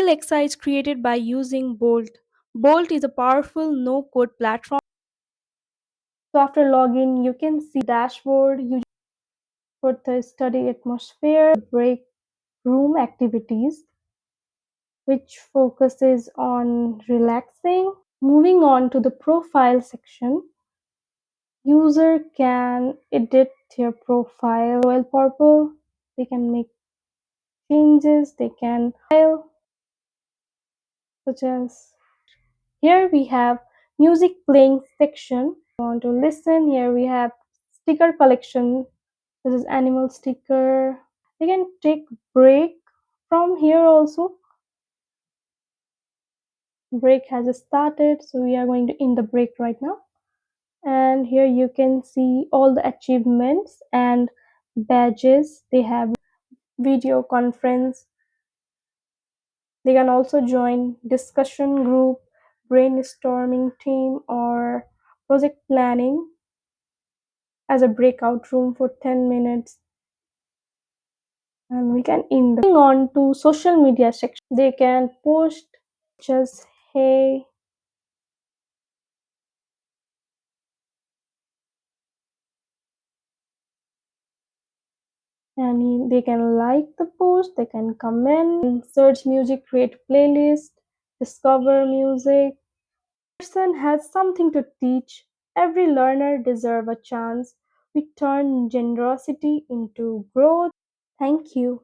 Skillexa is created by using Bolt. Bolt is a powerful no-code platform. So after login, you can see dashboard you for the study atmosphere, break room activities, which focuses on relaxing. Moving on to the profile section, user can edit their profile royal purple. They can make changes. They can file such as here we have music playing section. Want to listen? Here we have sticker collection. This is animal sticker. They can take break from here also. Break has started, so we are going to end the break right now. And here you can see all the achievements and badges. They have video conference. They can also join discussion group, brainstorming team, or project planning as a breakout room for 10 minutes. And we can end. Moving on to social media section, they can post just hey, and they can like the post, they can comment, search music, create playlist, discover music. Person has something to teach. Every learner deserves a chance. We turn generosity into growth. Thank you.